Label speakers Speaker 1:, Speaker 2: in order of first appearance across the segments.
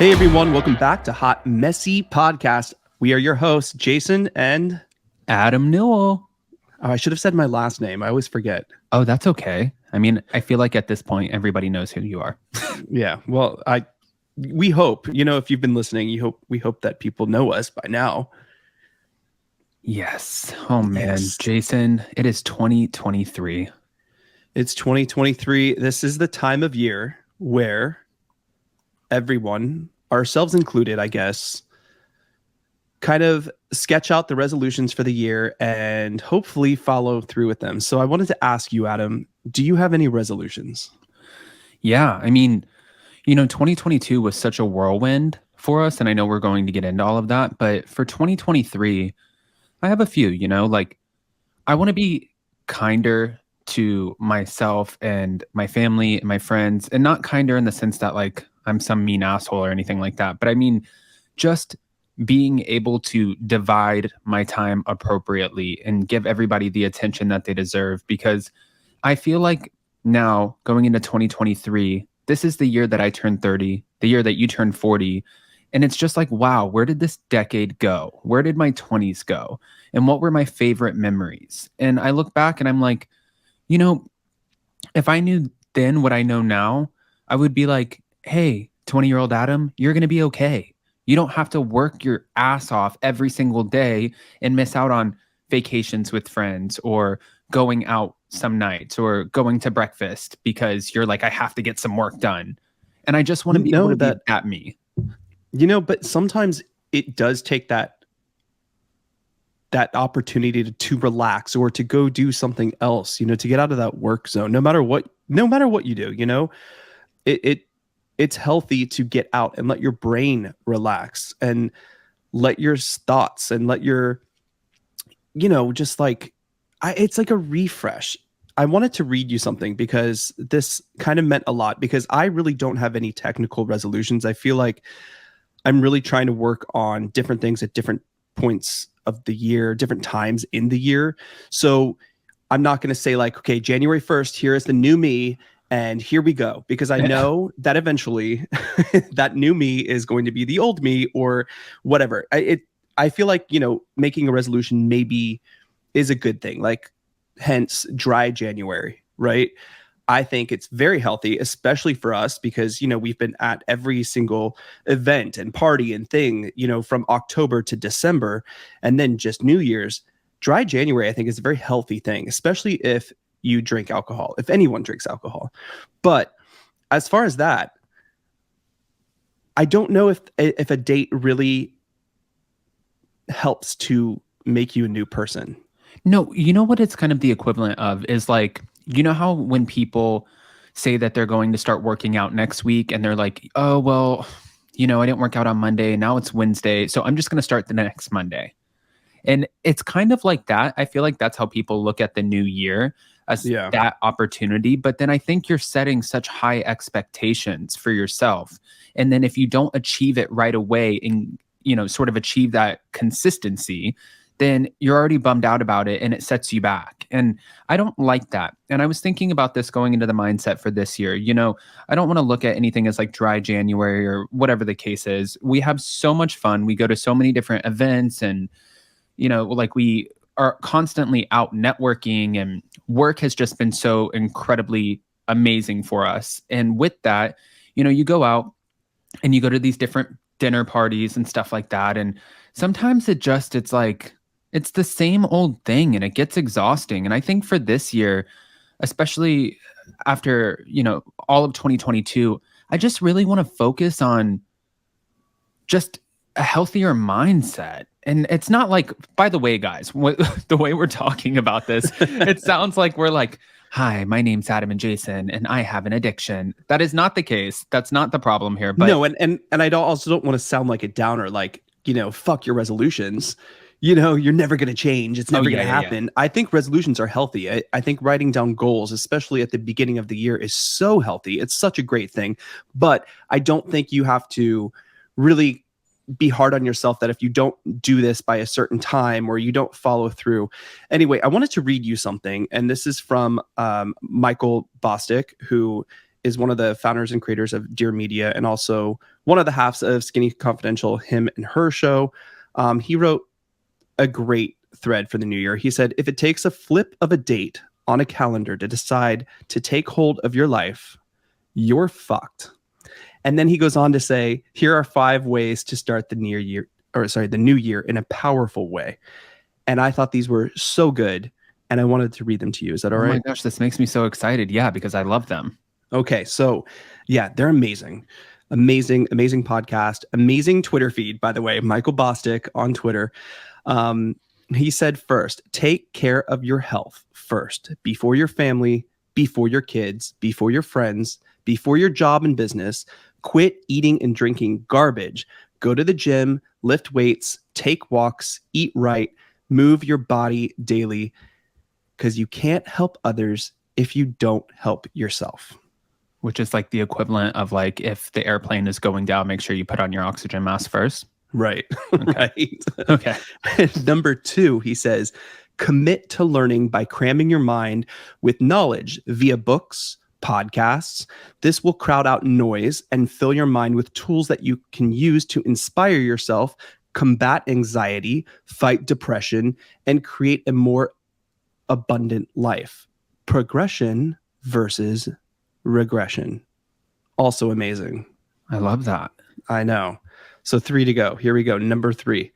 Speaker 1: Hey everyone, welcome back to Hot Messy Podcast. We are your hosts, Jason and
Speaker 2: Adam Newell.
Speaker 1: I should have said my last name. I always forget.
Speaker 2: Oh, that's okay. I mean, I feel like at this point, everybody knows who you are.
Speaker 1: Yeah, well, we hope, if you've been listening, we hope that people know us by now.
Speaker 2: Yes. Oh man,
Speaker 1: Yes.
Speaker 2: Jason, it is 2023.
Speaker 1: It's 2023. This is the time of year where everyone, ourselves included, I guess, kind of sketch out the resolutions for the year and hopefully follow through with them. So I wanted to ask you, Adam, do you have any resolutions?
Speaker 2: Yeah. I mean, 2022 was such a whirlwind for us. And I know we're going to get into all of that. But for 2023, I have a few, like I want to be kinder to myself and my family and my friends, and not kinder in the sense that like I'm some mean asshole or anything like that. But I mean, just being able to divide my time appropriately and give everybody the attention that they deserve. Because I feel like now going into 2023, this is the year that I turned 30, the year that you turned 40. And it's just like, wow, where did this decade go? Where did my 20s go? And what were my favorite memories? And I look back and I'm like, if I knew then what I know now, I would be like, hey, 20-year-old Adam, you're going to be okay. You don't have to work your ass off every single day and miss out on vacations with friends or going out some nights or going to breakfast because you're like, I have to get some work done. And I just want to be able to be that me.
Speaker 1: But sometimes it does take that opportunity to relax or to go do something else, to get out of that work zone. No matter what you do, it's healthy to get out and let your brain relax and let your thoughts and let your, just like, it's like a refresh. I wanted to read you something because this kind of meant a lot, because I really don't have any technical resolutions. I feel like I'm really trying to work on different things at different points of the year, different times in the year. So I'm not going to say like, okay, January 1st, here is the new me and here we go, because I know that eventually that new me is going to be the old me or whatever. I feel like, making a resolution maybe is a good thing, like hence dry January, right? I think it's very healthy, especially for us, because, we've been at every single event and party and thing, from October to December, and then just New Year's. Dry January, I think, is a very healthy thing, especially if you drink alcohol, if anyone drinks alcohol. But as far as that, I don't know if a date really helps to make you a new person.
Speaker 2: No, you know what it's kind of the equivalent of is like, how when people say that they're going to start working out next week and they're like, oh, well, I didn't work out on Monday. Now it's Wednesday. So I'm just going to start the next Monday. And it's kind of like that. I feel like that's how people look at the new year as that opportunity. But then I think you're setting such high expectations for yourself. And then if you don't achieve it right away and, sort of achieve that consistency, then you're already bummed out about it and it sets you back. And I don't like that. And I was thinking about this going into the mindset for this year. I don't want to look at anything as like dry January or whatever the case is. We have so much fun. We go to so many different events and, like we are constantly out networking, and work has just been so incredibly amazing for us. And with that, you go out and you go to these different dinner parties and stuff like that. And sometimes it's like, it's the same old thing and it gets exhausting. And I think for this year, especially after, all of 2022, I just really want to focus on just a healthier mindset. And it's not like, by the way, guys, the way we're talking about this, it sounds like we're like, hi, my name's Adam and Jason, and I have an addiction. That is not the case. That's not the problem here. But
Speaker 1: no, and I also don't want to sound like a downer, like, fuck your resolutions. You're never going to change. It's never going to happen. Yeah. I think resolutions are healthy. I think writing down goals, especially at the beginning of the year, is so healthy. It's such a great thing. But I don't think you have to really be hard on yourself that if you don't do this by a certain time or you don't follow through. Anyway, I wanted to read you something. And this is from Michael Bostic, who is one of the founders and creators of Dear Media and also one of the halves of Skinny Confidential, him and her show. He wrote a great thread for the new year. He said, if it takes a flip of a date on a calendar to decide to take hold of your life, you're fucked. And then he goes on to say, here are 5 ways to start the new year in a powerful way. And I thought these were so good, and I wanted to read them to you. Is that all right?
Speaker 2: Oh my gosh, this makes me so excited. Yeah, because I love them.
Speaker 1: Okay, so yeah, they're amazing. Amazing podcast. Amazing Twitter feed, by the way. Michael Bostic on Twitter. He said first, take care of your health first, before your family, before your kids, before your friends, before your job and business. Quit eating and drinking garbage. Go to the gym, lift weights, take walks, eat right, move your body daily, because you can't help others if you don't help yourself.
Speaker 2: Which is like the equivalent of like, if the airplane is going down, make sure you put on your oxygen mask first.
Speaker 1: Right.
Speaker 2: Okay.
Speaker 1: Right.
Speaker 2: Okay.
Speaker 1: Number 2, he says, commit to learning by cramming your mind with knowledge via books, podcasts. This will crowd out noise and fill your mind with tools that you can use to inspire yourself, combat anxiety, fight depression, and create a more abundant life. Progression versus regression. Also amazing.
Speaker 2: I love that.
Speaker 1: I know. So 3 to go. Here we go. Number 3.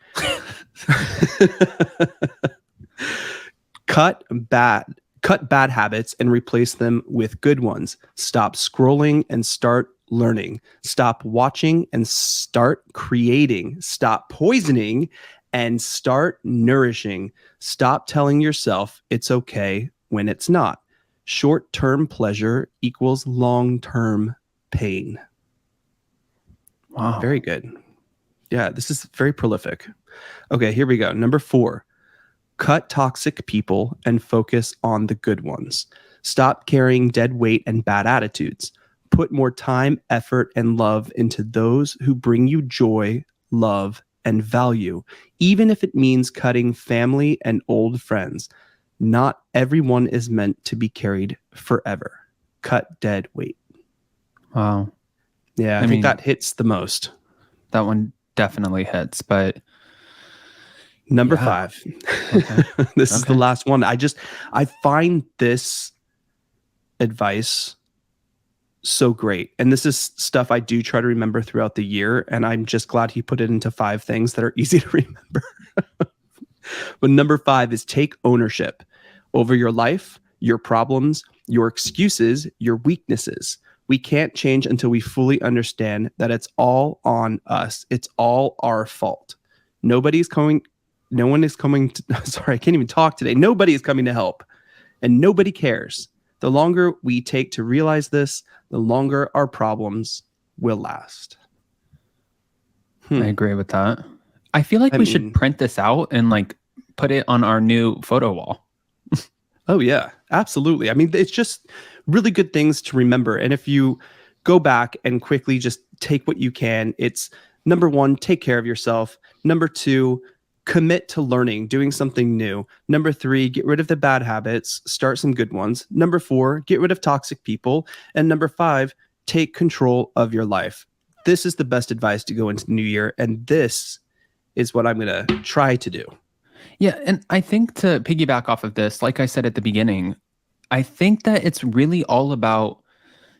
Speaker 1: Cut bad habits and replace them with good ones. Stop scrolling and start learning. Stop watching and start creating. Stop poisoning and start nourishing. Stop telling yourself it's okay when it's not. Short-term pleasure equals long-term pain.
Speaker 2: Wow.
Speaker 1: Very good. Yeah, this is very prolific. Okay, here we go. Number 4. Cut toxic people and focus on the good ones. Stop carrying dead weight and bad attitudes. Put more time, effort, and love into those who bring you joy, love, and value, even if it means cutting family and old friends. Not everyone is meant to be carried forever. Cut dead weight.
Speaker 2: Wow.
Speaker 1: Yeah, I think that hits the most.
Speaker 2: That one definitely hits, but
Speaker 1: Number 5. Okay. This is the last one. I find this advice so great. And this is stuff I do try to remember throughout the year. And I'm just glad he put it into 5 things that are easy to remember. But number 5 is take ownership over your life, your problems, your excuses, your weaknesses. We can't change until we fully understand that it's all on us. It's all our fault. No one is coming sorry, I can't even talk today. Nobody is coming to help, and nobody cares. The longer we take to realize this, the longer our problems will last.
Speaker 2: I agree with that. I feel like we should print this out and like put it on our new photo wall.
Speaker 1: Oh yeah, absolutely. I mean, it's just really good things to remember. And if you go back and quickly just take what you can, it's number 1, take care of yourself. Number 2, commit to learning, doing something new. Number 3, get rid of the bad habits, start some good ones. Number 4, get rid of toxic people. And number 5, take control of your life. This is the best advice to go into the new year. And this is what I'm going to try to do.
Speaker 2: Yeah. And I think to piggyback off of this, like I said at the beginning, I think that it's really all about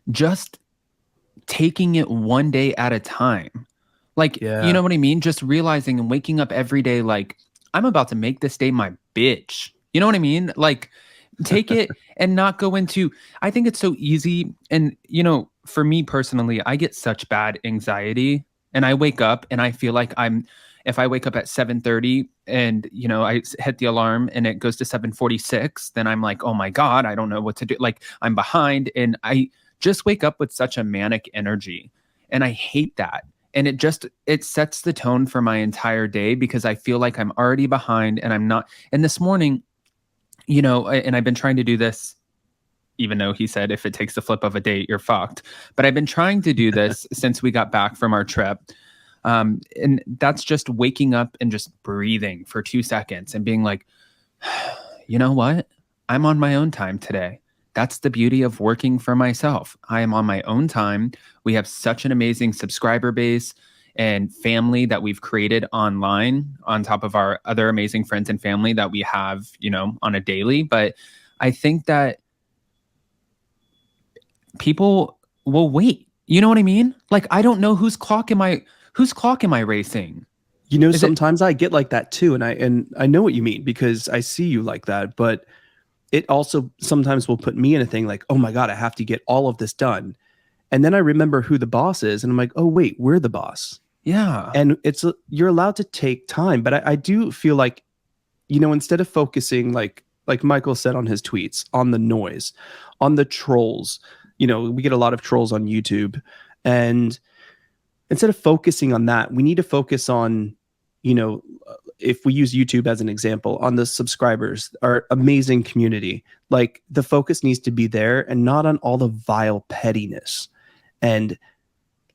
Speaker 2: just taking it one day at a time. Like, you know what I mean? Just realizing and waking up every day like, I'm about to make this day my bitch. You know what I mean? Like, take it and not go into, I think it's so easy. And, you know, for me personally, I get such bad anxiety and I wake up and I feel like if I wake up at 7:30 and, you know, I hit the alarm and it goes to 7:46, then I'm like, oh my God, I don't know what to do. Like, I'm behind, and I just wake up with such a manic energy, and I hate that. And it sets the tone for my entire day because I feel like I'm already behind and I'm not. And this morning, you know, and I've been trying to do this, even though he said if it takes the flip of a date, you're fucked. But I've been trying to do this since we got back from our trip. And that's just waking up and just breathing for 2 seconds and being like, you know what? I'm on my own time today. that's the beauty of working for myself. I am on my own time. We have such an amazing subscriber base and family that we've created online on top of our other amazing friends and family that we have, on a daily. But I think that people will wait. You know what I mean? Like, I don't know whose clock am I racing? Is it
Speaker 1: Sometimes I get like that too, and I know what you mean because I see you like that, but it also sometimes will put me in a thing like, oh my God, I have to get all of this done. And then I remember who the boss is, and I'm like, oh wait, we're the boss.
Speaker 2: yeah.
Speaker 1: And you're allowed to take time, but I do feel like, instead of focusing like Michael said on his tweets, on the noise, on the trolls, we get a lot of trolls on YouTube, and instead of focusing on that, we need to focus on, if we use YouTube as an example, on the subscribers, our amazing community. Like the focus needs to be there and not on all the vile pettiness. And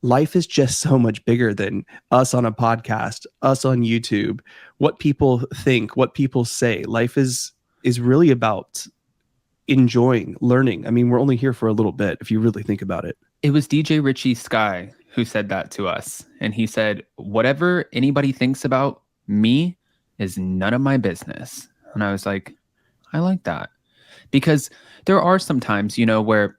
Speaker 1: life is just so much bigger than us on a podcast, us on YouTube, what people think, what people say. Life is really about enjoying, learning. I mean, we're only here for a little bit if you really think about it.
Speaker 2: It was DJ Richie Sky who said that to us. And he said, whatever anybody thinks about me is none of my business. And I was like, I like that. Because there are some times, where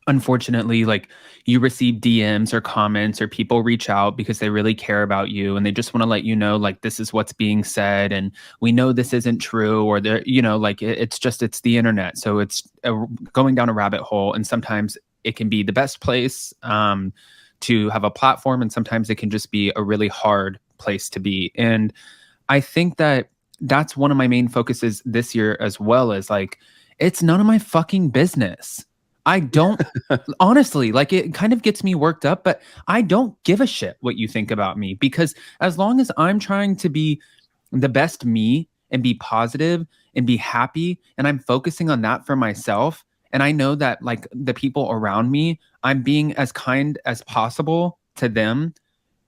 Speaker 2: unfortunately, like you receive DMs or comments or people reach out because they really care about you and they just want to let you know, like, this is what's being said. And we know this isn't true, or they're, like it's the internet. So it's going down a rabbit hole. And sometimes it can be the best place to have a platform. And sometimes it can just be a really hard place to be. And I think that that's one of my main focuses this year as well, as like, it's none of my fucking business. I don't honestly, like, it kind of gets me worked up, but I don't give a shit what you think about me, because as long as I'm trying to be the best me and be positive and be happy, and I'm focusing on that for myself, and I know that like the people around me, I'm being as kind as possible to them.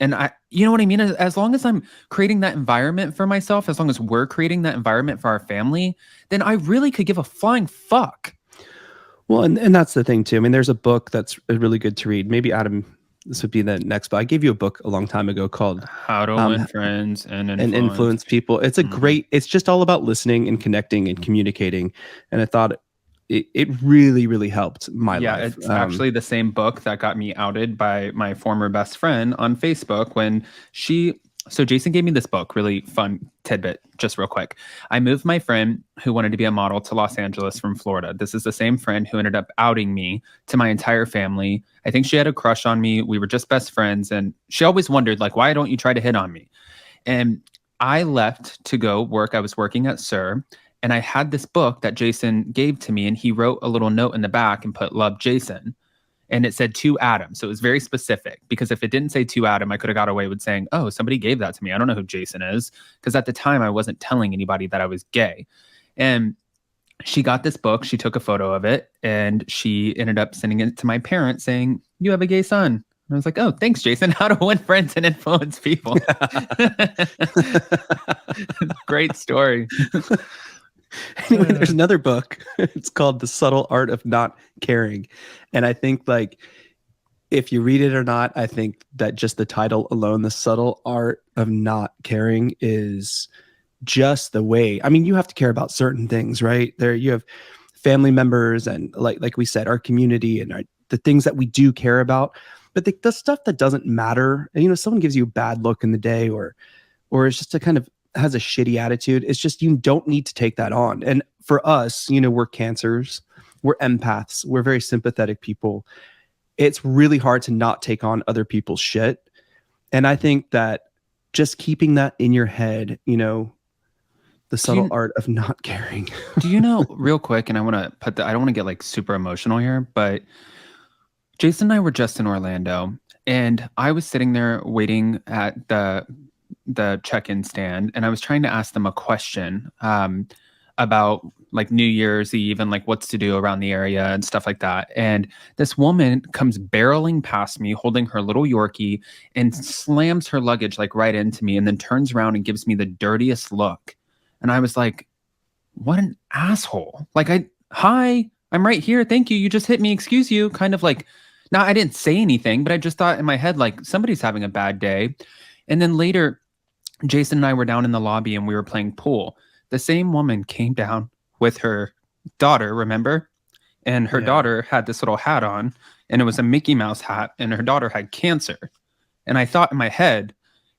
Speaker 2: And you know what I mean? As long as I'm creating that environment for myself, as long as we're creating that environment for our family, then I really could give a flying fuck.
Speaker 1: Well, and that's the thing too. I mean, there's a book that's really good to read. Maybe Adam, this would be the next book. I gave you a book a long time ago called
Speaker 2: How to Win Friends and
Speaker 1: Influence People. It's a great, it's just all about listening and connecting and communicating. And I thought it really, really helped my life.
Speaker 2: It's actually the same book that got me outed by my former best friend on Facebook when so Jason gave me this book, really fun tidbit, just real quick. I moved my friend who wanted to be a model to Los Angeles from Florida. This is the same friend who ended up outing me to my entire family. I think she had a crush on me. We were just best friends. And she always wondered, like, why don't you try to hit on me? And I left to go work. I was working at SIR. And I had this book that Jason gave to me. And he wrote a little note in the back and put, "Love, Jason." And it said to Adam. So it was very specific, because if it didn't say to Adam, I could have got away with saying, oh, somebody gave that to me. I don't know who Jason is. Because at the time I wasn't telling anybody that I was gay. And she got this book. She took a photo of it and she ended up sending it to my parents saying, you have a gay son. And I was like, oh, thanks, Jason. How to win friends and influence people. Great story.
Speaker 1: Anyway, there's another book. It's called The Subtle Art of Not Caring. And I think, like, if you read it or not, I think that just the title alone, The Subtle Art of Not Caring, is just the way. I mean, you have to care about certain things, right? There you have family members and like we said, our community and the things that we do care about. But the stuff that doesn't matter, someone gives you a bad look in the day, or it's just a kind of has a shitty attitude. It's just, you don't need to take that on. And for us, we're cancers, we're empaths, we're very sympathetic people. It's really hard to not take on other people's shit. And I think that just keeping that in your head, the subtle art of not caring.
Speaker 2: Do you know, real quick, and I want to I don't want to get like super emotional here, but Jason and I were just in Orlando, and I was sitting there waiting at the check-in stand, and I was trying to ask them a question about like New Year's Eve and like what's to do around the area and stuff like that. And this woman comes barreling past me holding her little Yorkie and slams her luggage like right into me, and then turns around and gives me the dirtiest look. And I was like, what an asshole. Like, hi, I'm right here. Thank you. You just hit me. Excuse you. Kind of like, now I didn't say anything, but I just thought in my head, like, somebody's having a bad day. And then later, Jason and I were down in the lobby and we were playing pool. The same woman came down with her daughter, remember? And her
Speaker 1: Yeah.
Speaker 2: daughter had this little hat on, and it was a Mickey Mouse hat, and her daughter had cancer. And I thought in my head,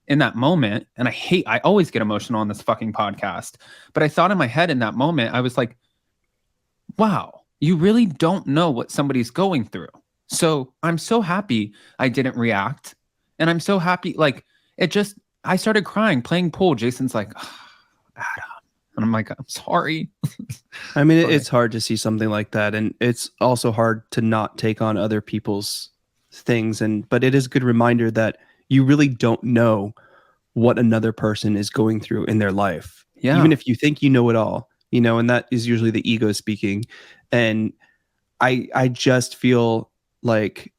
Speaker 2: in that moment, and I always get emotional on this fucking podcast, but I thought in my head in that moment, I was like, wow, you really don't know what somebody's going through. So I'm so happy I didn't react. And I'm so happy, like, it just, I started crying playing pool. Jason's like, "Ah, Adam." And I'm like, I'm sorry.
Speaker 1: I mean,
Speaker 2: But
Speaker 1: it's hard to see something like that, and it's also hard to not take on other people's things. And but it is a good reminder that you really don't know what another person is going through in their life, even
Speaker 2: yeah,
Speaker 1: if you think you know it all. And that is usually the ego speaking. And I just feel like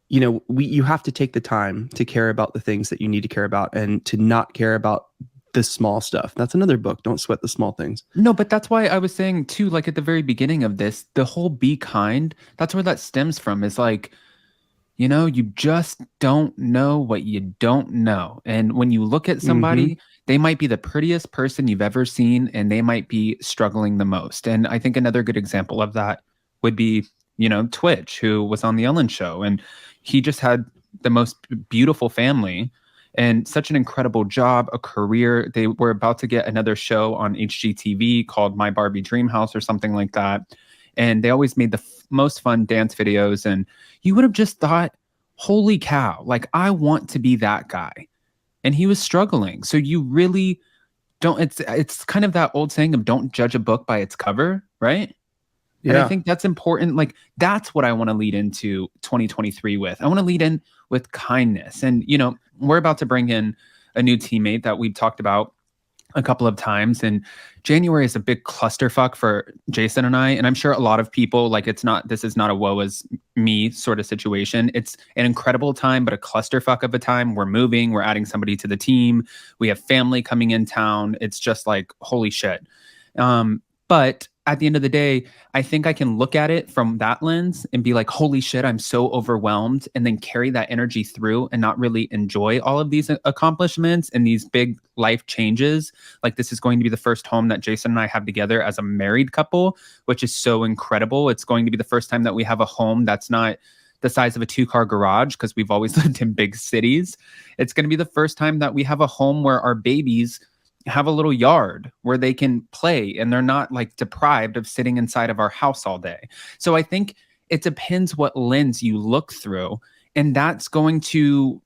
Speaker 1: you have to take the time to care about the things that you need to care about and to not care about the small stuff. That's another book. Don't sweat the small things.
Speaker 2: no, but that's why I was saying too, like at the very beginning of this, the whole be kind, that's where that stems from is like, you just don't know what you don't know. And when you look at
Speaker 1: Hmm.
Speaker 2: somebody, they might be the prettiest person you've ever seen, and they might be struggling the most. And I think another good example of that would be, Twitch, who was on the Ellen show, and he just had the most beautiful family and such an incredible job, a career. They were about to get another show on HGTV called My Barbie Dream House or something like that. And they always made the most fun dance videos. And you would have just thought, holy cow, like I want to be that guy. And he was struggling. So you really don't, it's kind of that old saying of don't judge a book by its cover, right? And I
Speaker 1: Yeah.
Speaker 2: think that's important. Like that's what I want to lead into 2023 with. I want to lead in with kindness. And we're about to bring in a new teammate that we've talked about a couple of times, and January is a big clusterfuck for Jason and I. And I'm sure a lot of people, like, this is not a woe is me sort of situation. It's an incredible time, but a clusterfuck of a time. We're moving, we're adding somebody to the team, we have family coming in town. It's just like holy shit. But at the end of the day, I think I can look at it from that lens and be like, holy shit, I'm so overwhelmed, and then carry that energy through and not really enjoy all of these accomplishments and these big life changes. Like, this is going to be the first home that Jason and I have together as a married couple, which is so incredible. It's going to be the first time that we have a home that's not the size of a 2-car garage, because we've always lived in big cities. It's going to be the first time that we have a home where our babies have a little yard where they can play and they're not like deprived of sitting inside of our house all day. So I think it depends what lens you look through. And that's going to,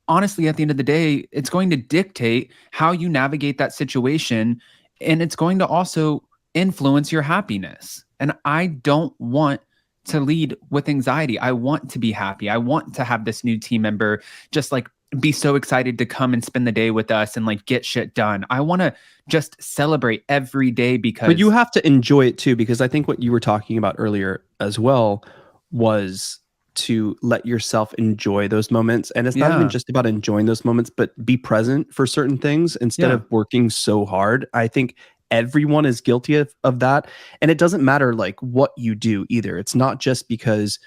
Speaker 2: honestly, at the end of the day, it's going to dictate how you navigate that situation. And it's going to also influence your happiness. And I don't want to lead with anxiety. I want to be happy. I want to have this new team member just like be so excited to come and spend the day with us and like get shit done. I want to just celebrate every day
Speaker 1: But you
Speaker 2: because
Speaker 1: have to enjoy it too, because I think what you were talking about earlier as well was to let yourself enjoy those moments. And it's not even
Speaker 2: yeah,
Speaker 1: just about enjoying those moments, but be present for certain things instead
Speaker 2: yeah,
Speaker 1: of working so hard. I think everyone is guilty of that. And it doesn't matter like what you do either. It's not just because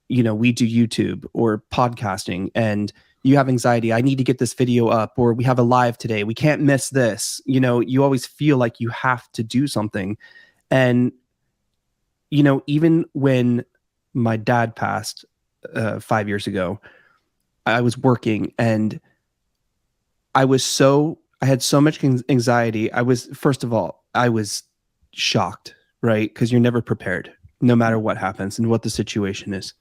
Speaker 1: we do YouTube or podcasting and you have anxiety. I need to get this video up, or we have a live today. We can't miss this. You always feel like you have to do something. And, even when my dad passed 5 years ago, I was working and I had so much anxiety. First of all, I was shocked, right? Because you're never prepared, no matter what happens and what the situation is.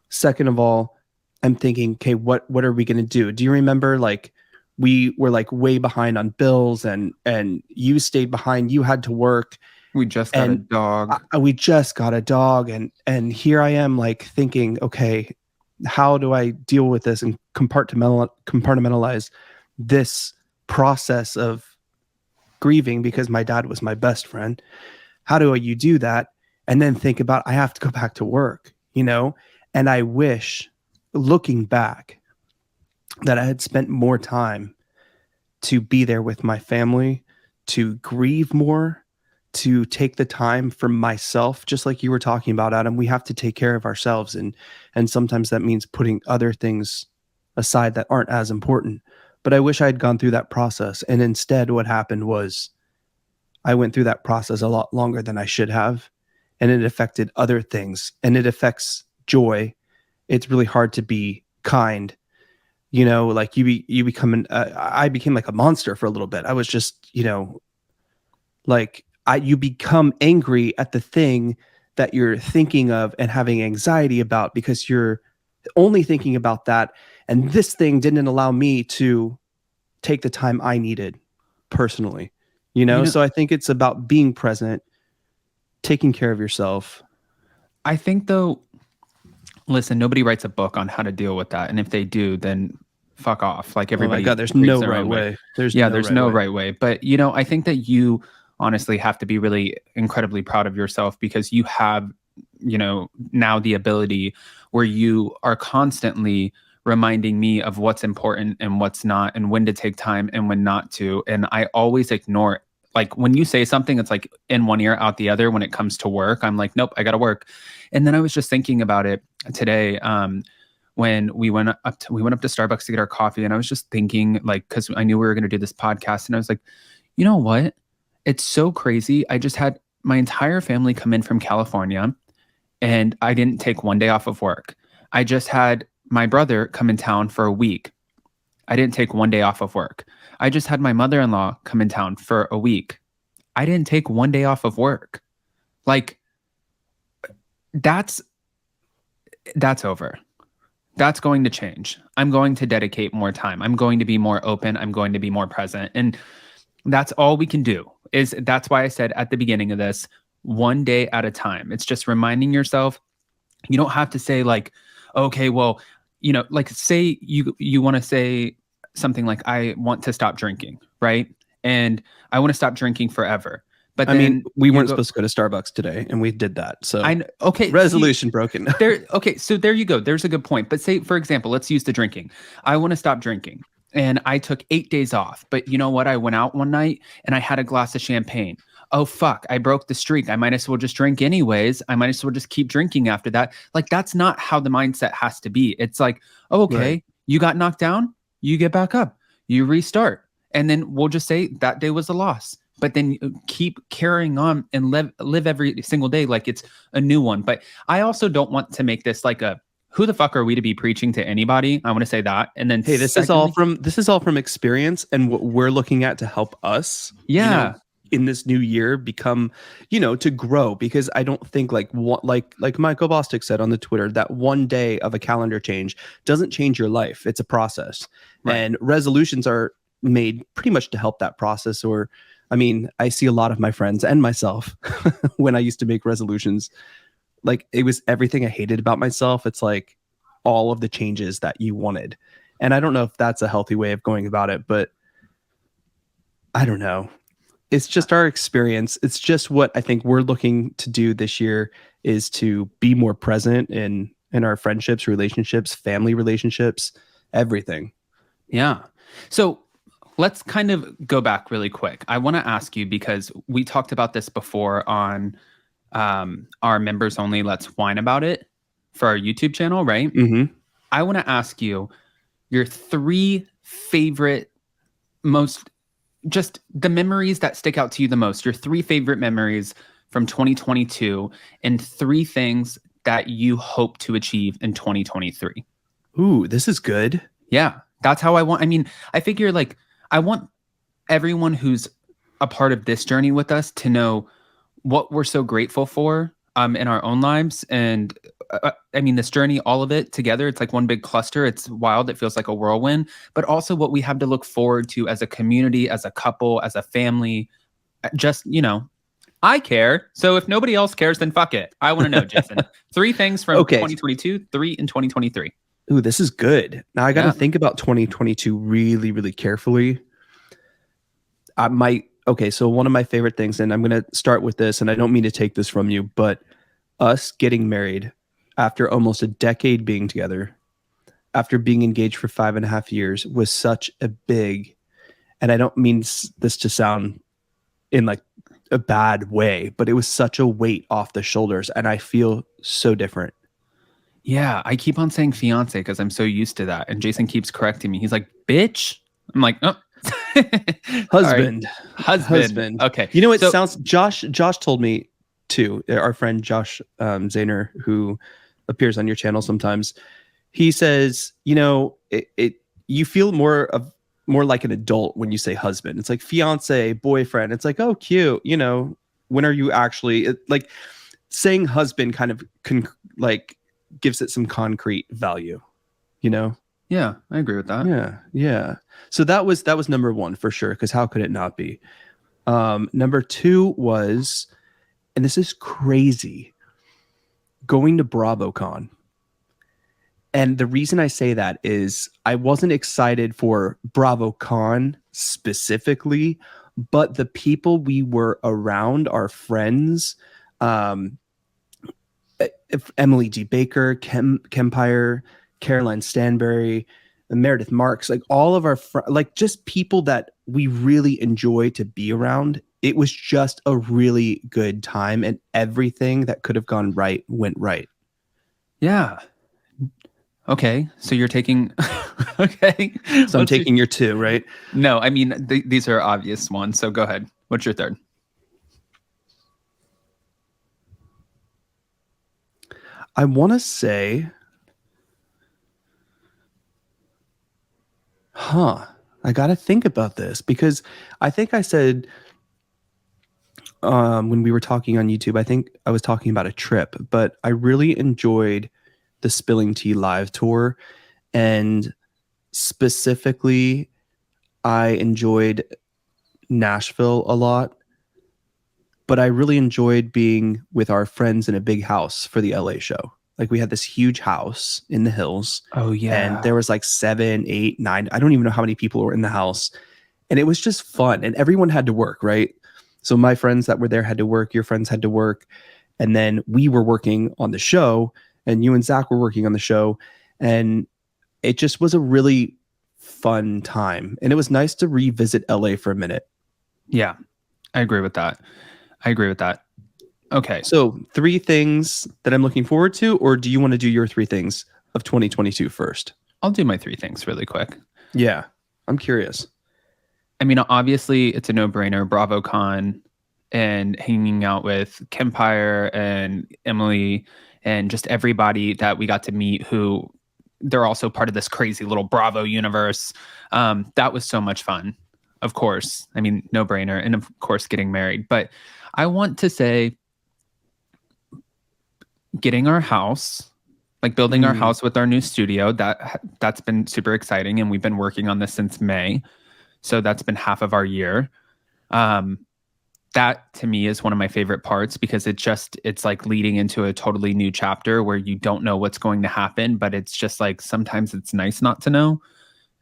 Speaker 1: Second of all, I'm thinking, okay, what are we gonna do? Do you remember like we were like way behind on bills and you stayed behind, you had to work
Speaker 2: we just got a
Speaker 1: and
Speaker 2: dog.
Speaker 1: we just got a dog and here I am like thinking, okay, how do I deal with this and compartmentalize this process of grieving because my dad was my best friend? How do you do that? And then think about, I have to go back to work. And I wish, looking back, that I had spent more time to be there with my family, to grieve more, to take the time for myself, just like you were talking about, Adam. We have to take care of ourselves, and sometimes that means putting other things aside that aren't as important. But I wish I had gone through that process, and instead what happened was I went through that process a lot longer than I should have, and it affected other things, and it affects joy. It's really hard to be kind. Like you become I became like a monster for a little bit. I was just, like you become angry at the thing that you're thinking of and having anxiety about because you're only thinking about that. And this thing didn't allow me to take the time I needed personally,
Speaker 2: You know,
Speaker 1: So I think it's about being present, taking care of yourself.
Speaker 2: I think though, listen, nobody writes a book on how to deal with that. And if they do, then fuck off. Like
Speaker 1: Oh my
Speaker 2: everybody
Speaker 1: God, there's
Speaker 2: creates
Speaker 1: no
Speaker 2: their
Speaker 1: right
Speaker 2: own way.
Speaker 1: way. There's
Speaker 2: Yeah,
Speaker 1: no
Speaker 2: there's
Speaker 1: right
Speaker 2: no
Speaker 1: way.
Speaker 2: right way. But, I think that you honestly have to be really incredibly proud of yourself because you have, now the ability where you are constantly reminding me of what's important and what's not and when to take time and when not to. And I always ignore it. Like when you say something, it's like in one ear, out the other. When it comes to work, I'm like, nope, I got to work. And then I was just thinking about it today. When we went up to Starbucks to get our coffee, and I was just thinking, like, because I knew we were going to do this podcast, and I was like, you know what? It's so crazy. I just had my entire family come in from California, and I didn't take one day off of work. I just had my brother come in town for a week. I didn't take one day off of work. I just had my mother-in-law come in town for a week. I didn't take one day off of work. Like that's over. That's going to change. I'm going to dedicate more time. I'm going to be more open. I'm going to be more present. And that's all we can do. That's why I said at the beginning of this, one day at a time. It's just reminding yourself. You don't have to say like, okay, well, like say you want to say something like I want to stop drinking, right? And I want to stop drinking forever. But
Speaker 1: I mean,
Speaker 2: then
Speaker 1: we
Speaker 2: you
Speaker 1: weren't
Speaker 2: go,
Speaker 1: supposed to go to Starbucks today, and we did that. So
Speaker 2: okay, see,
Speaker 1: resolution broken.
Speaker 2: okay, so there you go. There's a good point. But say, for example, let's use the drinking. I want to stop drinking. And I took 8 days off. But you know what? I went out one night and I had a glass of champagne. Oh, fuck. I broke the streak. I might as well just drink anyways. I might as well just keep drinking after that. Like, that's not how the mindset has to be. It's like, oh, okay,
Speaker 1: Right.
Speaker 2: you got knocked down. You get back up. You restart. And then we'll just say that day was a loss. But then keep carrying on and live every single day like it's a new one. But I also don't want to make this like a who the fuck are we to be preaching to anybody? I want to say that. And then
Speaker 1: Hey,
Speaker 2: secondly,
Speaker 1: this is all from experience and what we're looking at to help us,
Speaker 2: yeah,
Speaker 1: in this new year become, to grow, because I don't think like what like Michael Bostic said on the Twitter, that one day of a calendar change doesn't change your life. It's a process.
Speaker 2: right.
Speaker 1: And resolutions are made pretty much to help that process. Or I mean, I see a lot of my friends and myself when I used to make resolutions, like it was everything I hated about myself. It's like all of the changes that you wanted. And I don't know if that's a healthy way of going about it, but I don't know. It's just our experience. It's just what I think we're looking to do this year, is to be more present in our friendships, relationships, family relationships, everything.
Speaker 2: Yeah. So let's kind of go back really quick. I want to ask you because we talked about this before on our members only Let's Whine About It for our YouTube channel, right?
Speaker 1: Mm-hmm.
Speaker 2: I want to ask you your three favorite, most just the memories that stick out to you the most, your three favorite memories from 2022 and three things that you hope to achieve in 2023.
Speaker 1: Ooh, this is good.
Speaker 2: Yeah, that's how I want. I mean, I figure like I want everyone who's a part of this journey with us to know what we're so grateful for in our own lives. And I mean, this journey, all of it together, it's like one big cluster. It's wild. It feels like a whirlwind, but also what we have to look forward to as a community, as a couple, as a family. Just, I care. So if nobody else cares, then fuck it. I want to know, Jason. Three things from
Speaker 1: Okay.
Speaker 2: 2022, three in 2023.
Speaker 1: Ooh, this is good. Now I got to
Speaker 2: Yeah.
Speaker 1: think about 2022 really, really carefully. Okay, so one of my favorite things, and I'm going to start with this, and I don't mean to take this from you, but us getting married after almost a decade being together, after being engaged for 5.5 years, was such a big, and I don't mean this to sound in like a bad way, but it was such a weight off the shoulders, and I feel so different.
Speaker 2: Yeah, I keep on saying fiance because I'm so used to that. And Jason keeps correcting me. He's like, bitch. I'm like, oh, sorry.
Speaker 1: Husband,
Speaker 2: Husband.
Speaker 1: husband.
Speaker 2: Okay.
Speaker 1: You know, it
Speaker 2: So,
Speaker 1: sounds. Josh told me too. Our friend Josh Zahner, who appears on your channel sometimes, he says, you know, it you feel more like an adult when you say husband. It's like fiance, boyfriend. It's like, oh, cute. You know, when are you actually like saying husband kind of like gives it some concrete value, you know?
Speaker 2: yeah, I agree with that.
Speaker 1: Yeah, yeah. So that was number one for sure, because how could it not be? Number two was, and this is crazy, going to BravoCon. And the reason I say that is I wasn't excited for BravoCon specifically, but the people we were around, our friends, um, Emily D. Baker, Kempire, Caroline Stanbury, Meredith Marks, like all of our like just people that we really enjoy to be around. It was just a really good time, and everything that could have gone right went right.
Speaker 2: Yeah. Okay. So you're taking, okay.
Speaker 1: So I'm taking your two, right?
Speaker 2: No, I mean, these are obvious ones. So go ahead. What's your third?
Speaker 1: I want to say, I got to think about this, because I think I said when we were talking on YouTube, I think I was talking about a trip, but I really enjoyed the Spilling Tea live tour. And specifically, I enjoyed Nashville a lot, but I really enjoyed being with our friends in a big house for the LA show. Like we had this huge house in the hills,
Speaker 2: Oh,
Speaker 1: and
Speaker 2: yeah.
Speaker 1: there was like 7, 8, 9. I don't even know how many people were in the house. And it was just fun. And everyone had to work, right? So my friends that were there had to work, your friends had to work. And then we were working on the show, and you and Zach were working on the show. And it just was a really fun time. And it was nice to revisit LA for a minute.
Speaker 2: Yeah, I agree with that. I agree with that. Okay.
Speaker 1: So 3 things that I'm looking forward to, or do you want to do your 3 things of 2022 first?
Speaker 2: I'll do my 3 things really quick.
Speaker 1: Yeah, I'm curious.
Speaker 2: I mean, obviously, it's a no-brainer. BravoCon and hanging out with Kempire and Emily and just everybody that we got to meet who they're also part of this crazy little Bravo universe. That was so much fun. Of course. I mean, no-brainer. And of course, getting married. But I want to say getting our house, like building our house with our new studio, that's been super exciting. And we've been working on this since May. So that's been half of our year. That to me is one of my favorite parts, because it's like leading into a totally new chapter where you don't know what's going to happen, but it's just like sometimes it's nice not to know.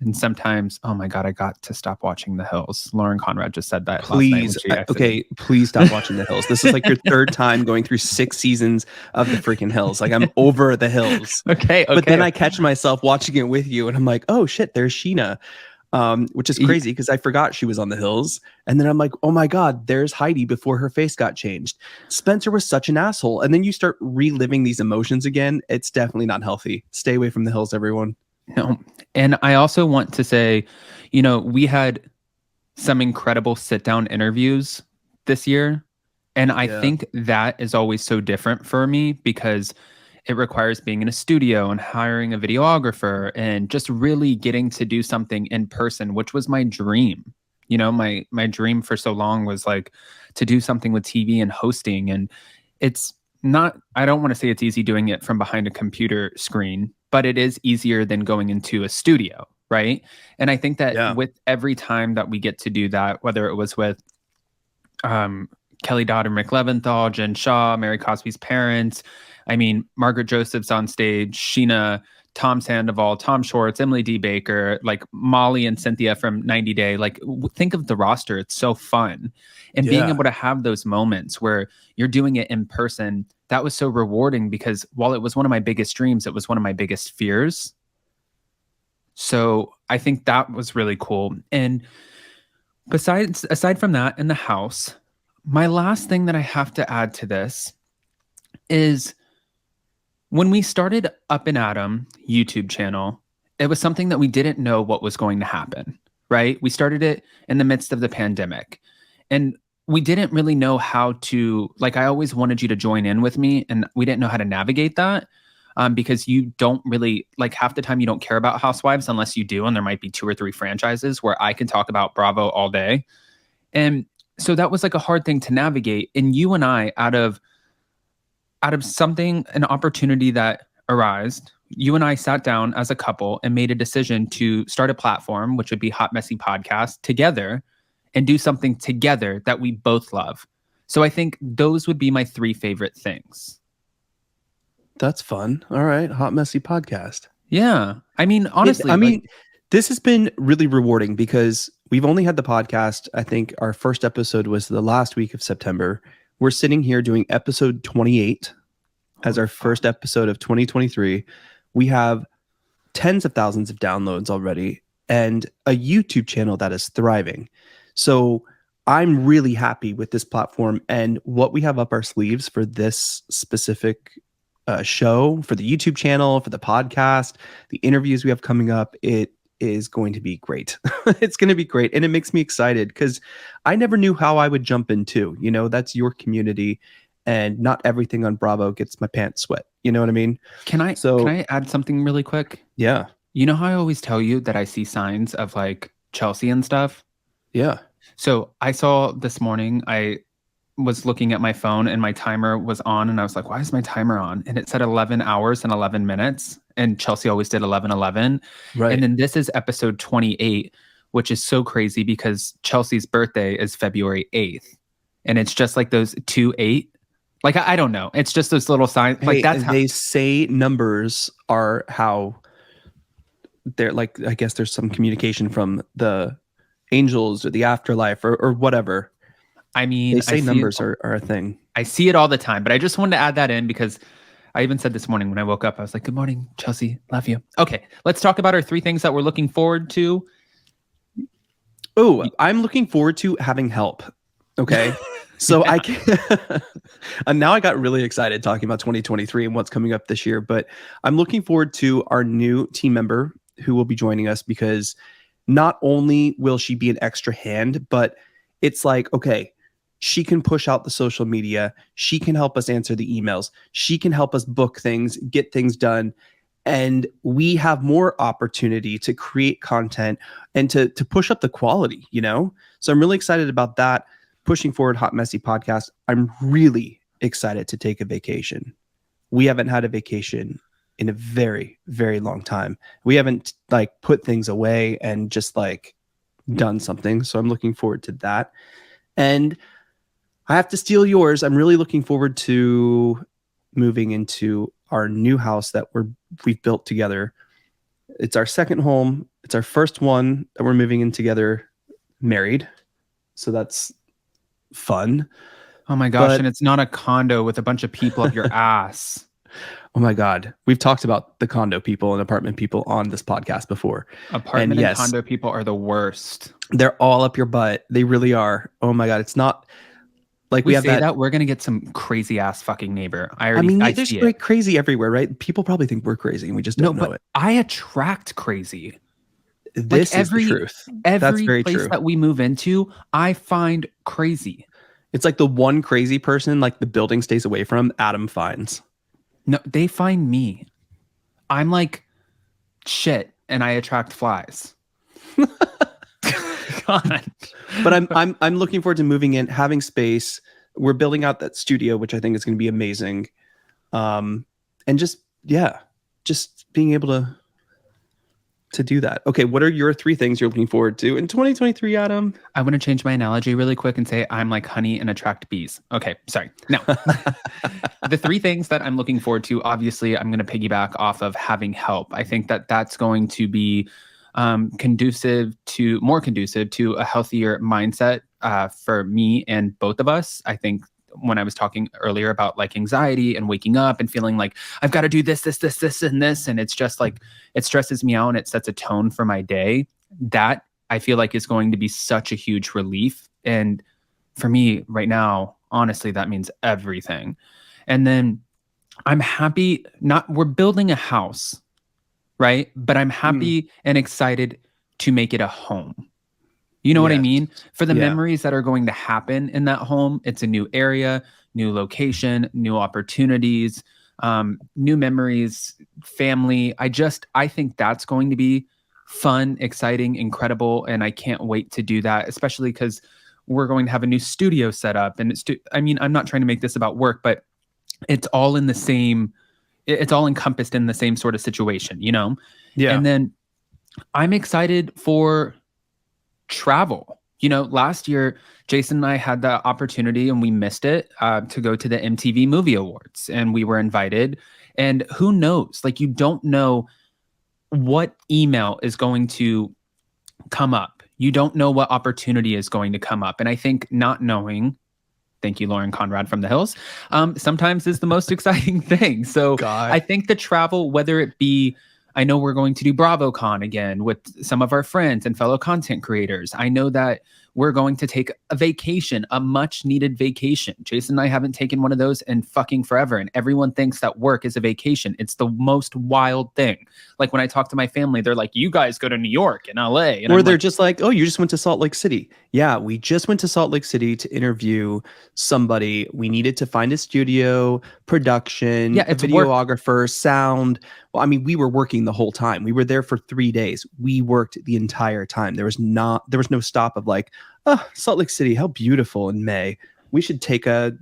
Speaker 2: And sometimes, oh my God, I got to stop watching The Hills. Lauren Conrad just said that last night when
Speaker 1: Please,
Speaker 2: she exited.
Speaker 1: okay, please stop watching The Hills. This is like your 3rd time going through 6 seasons of the freaking Hills. Like I'm over The Hills.
Speaker 2: Okay.
Speaker 1: But then I catch myself watching it with you, and I'm like, oh shit, there's Sheena. Which is crazy because I forgot she was on The Hills. And then I'm like, oh my God, there's Heidi before her face got changed. Spencer was such an asshole. And then you start reliving these emotions again. It's definitely not healthy. Stay away from The Hills, everyone.
Speaker 2: No. And I also want to say, we had some incredible sit-down interviews this year. And I think that is always so different for me, because it requires being in a studio and hiring a videographer and just really getting to do something in person, which was my dream. My dream for so long was like to do something with TV and hosting. And it's not, I don't want to say it's easy doing it from behind a computer screen, but it is easier than going into a studio, right? And I think that with every time that we get to do that, whether it was with Kelly Dodd and Rick Leventhal, Jen Shaw, Mary Cosby's parents, I mean, Margaret Joseph's on stage, Sheena, Tom Sandoval, Tom Schwartz, Emily D. Baker, like Molly and Cynthia from 90 Day. Like, think of the roster. It's so fun. And being able to have those moments where you're doing it in person, that was so rewarding, because while it was one of my biggest dreams, it was one of my biggest fears. So I think that was really cool. And aside from that, in the house, my last thing that I have to add to this is when we started Up and Atom YouTube channel, it was something that we didn't know what was going to happen, right? We started it in the midst of the pandemic. And we didn't really know how to, like, I always wanted you to join in with me, and we didn't know how to navigate that. Because you don't really, like, half the time you don't care about Housewives unless you do, and there might be 2 or 3 franchises where I can talk about Bravo all day. And so that was like a hard thing to navigate. And you and I, out of something, an opportunity that arose, you and I sat down as a couple and made a decision to start a platform, which would be Hot Messy Podcast, together and do something together that we both love. So I think those would be my 3 favorite things.
Speaker 1: That's fun. All right. Hot Messy Podcast.
Speaker 2: Yeah. I mean, honestly,
Speaker 1: this has been really rewarding because we've only had the podcast. I think our first episode was the last week of September. We're sitting here doing episode 28 as our first episode of 2023. We have tens of thousands of downloads already and a YouTube channel that is thriving. So I'm really happy with this platform and what we have up our sleeves for this specific show, for the YouTube channel, for the podcast, the interviews we have coming up. It is going to be great. It's going to be great. And it makes me excited because I never knew how I would jump into, that's your community and not everything on Bravo gets my pants wet. You know what I mean?
Speaker 2: Can I add something really quick?
Speaker 1: Yeah.
Speaker 2: You know how I always tell you that I see signs of like Chelsea and stuff?
Speaker 1: Yeah.
Speaker 2: So I saw this morning, I was looking at my phone and my timer was on and I was like, why is my timer on? And it said 11 hours and 11 minutes. And Chelsea always did 11:11.
Speaker 1: Right.
Speaker 2: And then this is episode 28, which is so crazy because Chelsea's birthday is February 8th. And it's just like those 2-8. Like, I don't know. It's just those little signs.
Speaker 1: Hey,
Speaker 2: like that's
Speaker 1: they say numbers are how they're like, I guess there's some communication from the angels or the afterlife or whatever.
Speaker 2: I mean,
Speaker 1: they say numbers are a thing.
Speaker 2: I see it all the time, but I just wanted to add that in because I even said this morning when I woke up, I was like, good morning, Chelsea. Love you. Okay, let's talk about our 3 things that we're looking forward to.
Speaker 1: Oh, I'm looking forward to having help. Okay. So I can and now I got really excited talking about 2023 and what's coming up this year, but I'm looking forward to our new team member who will be joining us because not only will she be an extra hand, but it's like, okay, she can push out the social media. She can help us answer the emails. She can help us book things, get things done. And we have more opportunity to create content and to push up the quality, So I'm really excited about that. Pushing forward Hot Messy Podcast. I'm really excited to take a vacation. We haven't had a vacation in a very, very long time. We haven't put things away and just done something. So I'm looking forward to that. And I have to steal yours. I'm really looking forward to moving into our new house that we've built together. It's our second home. It's our first one that we're moving in together, married. So that's fun.
Speaker 2: Oh my gosh. And it's not a condo with a bunch of people up your ass.
Speaker 1: Oh my God. We've talked about the condo people and apartment people on this podcast before.
Speaker 2: Apartment and condo people are the worst.
Speaker 1: They're all up your butt. They really are. Oh my God. It's not like we have that.
Speaker 2: We're going to get some crazy ass fucking neighbor. I
Speaker 1: there's crazy everywhere, right? People probably think we're crazy and we just don't know it.
Speaker 2: I attract crazy.
Speaker 1: This is the truth. That's very
Speaker 2: true. Every place that we move into, I find crazy.
Speaker 1: It's like the one crazy person, like the building stays away from, Adam finds.
Speaker 2: No, they find me. I'm like shit, and I attract flies. God.
Speaker 1: But I'm looking forward to moving in, having space. We're building out that studio, which I think is going to be amazing. And just being able to do that. Okay, what are your 3 things you're looking forward to in 2023, Adam?
Speaker 2: I want to change my analogy really quick and say I'm like honey and attract bees. Okay, sorry. Now, the 3 things that I'm looking forward to, obviously, I'm going to piggyback off of having help. I think that that's going to be more conducive to a healthier mindset for me and both of us. I think when I was talking earlier about like anxiety and waking up and feeling like I've got to do this, and this, and it's just like, it stresses me out and it sets a tone for my day. That I feel like is going to be such a huge relief. And for me right now, honestly, that means everything. And then I'm happy, not we're building a house, right? But I'm
Speaker 1: Mm,
Speaker 2: happy and excited to make it a home. You know what I
Speaker 1: yes.
Speaker 2: mean? For the
Speaker 1: Yeah.
Speaker 2: memories that are going to happen in that home, it's a new area, new location, new opportunities, new memories, family. I think that's going to be fun, exciting, incredible. And I can't wait to do that, especially because we're going to have a new studio set up. And I mean, I'm not trying to make this about work, but it's all in the same, it's all encompassed in the same sort of situation, you know?
Speaker 1: Yeah.
Speaker 2: And then I'm excited for travel. You know, last year, Jason and I had the opportunity and we missed it to go to the MTV Movie Awards and we were invited. And who knows? Like, you don't know what email is going to come up. You don't know what opportunity is going to come up. And I think not knowing, thank you, Lauren Conrad from the Hills, sometimes is the most exciting thing. So
Speaker 1: God.
Speaker 2: I think the travel, whether it be, I know we're going to do BravoCon again with some of our friends and fellow content creators. I know that we're going to take a vacation, a much needed vacation. Jason and I haven't taken one of those in fucking forever. And everyone thinks that work is a vacation. It's the most wild thing. Like when I talk to my family, they're like, you guys go to New York and LA. And
Speaker 1: Or
Speaker 2: I'm
Speaker 1: they're
Speaker 2: like,
Speaker 1: just like, oh, you just went to Salt Lake City. Yeah, we just went to Salt Lake City to interview somebody. We needed to find a studio, production,
Speaker 2: yeah,
Speaker 1: a
Speaker 2: it's work.
Speaker 1: videographer, sound. Well, I mean, we were working the whole time. We were there for 3 days. We worked the entire time. There was no stop of like, oh, Salt Lake City, how beautiful in May. We should take a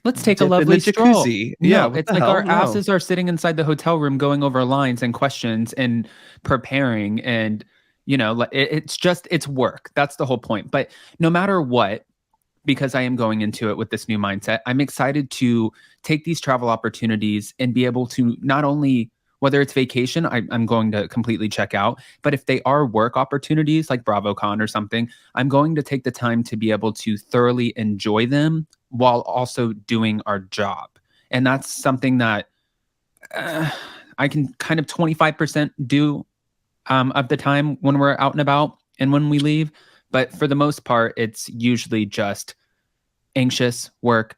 Speaker 2: Let's take a
Speaker 1: dip in the
Speaker 2: lovely stroll.
Speaker 1: jacuzzi. Yeah,
Speaker 2: No,
Speaker 1: what
Speaker 2: it's
Speaker 1: the
Speaker 2: like
Speaker 1: hell?
Speaker 2: our
Speaker 1: No.
Speaker 2: asses are sitting inside the hotel room going over lines and questions and preparing. And, you know, it's just, it's work. That's the whole point. But no matter what, because I am going into it with this new mindset, I'm excited to take these travel opportunities and be able to not only, whether it's vacation, I'm going to completely check out, but if they are work opportunities like BravoCon or something, I'm going to take the time to be able to thoroughly enjoy them while also doing our job. And that's something that uh, I can kind of 25% do of the time when we're out and about and when we leave. But for the most part, it's usually just anxious work.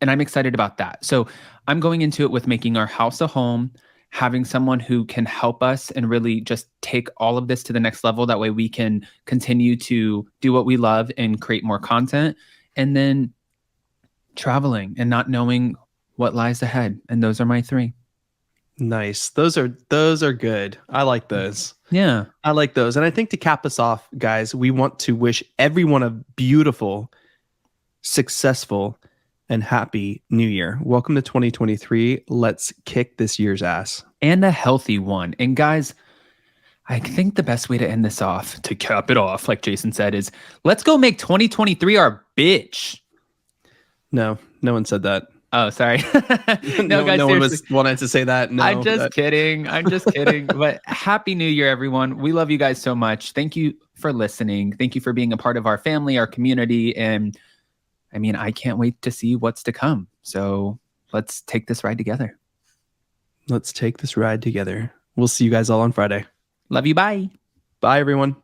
Speaker 2: And I'm excited about that. So I'm going into it with making our house a home, having someone who can help us and really just take all of this to the next level. That way we can continue to do what we love and create more content. And then traveling and not knowing what lies ahead. And those are my three.
Speaker 1: Nice. Those are good. I like those.
Speaker 2: Yeah.
Speaker 1: I like those. And I think to cap us off, guys, we want to wish everyone a beautiful, successful, and happy new year. Welcome to 2023. Let's kick this year's ass.
Speaker 2: And a healthy one. And guys, I think the best way to end this off, to cap it off, like Jason said, is let's go make 2023 our bitch.
Speaker 1: No, no one said that.
Speaker 2: Oh, sorry. No,
Speaker 1: No,
Speaker 2: guys,
Speaker 1: no one
Speaker 2: seriously.
Speaker 1: was wanted to say that. No,
Speaker 2: I'm just
Speaker 1: that,
Speaker 2: kidding. I'm just kidding. But happy New Year, everyone. We love you guys so much. Thank you for listening. Thank you for being a part of our family, our community. And I mean, I can't wait to see what's to come. So let's take this ride together.
Speaker 1: let's take this ride together. We'll see you guys all on Friday.
Speaker 2: Love you. Bye.
Speaker 1: Bye, everyone.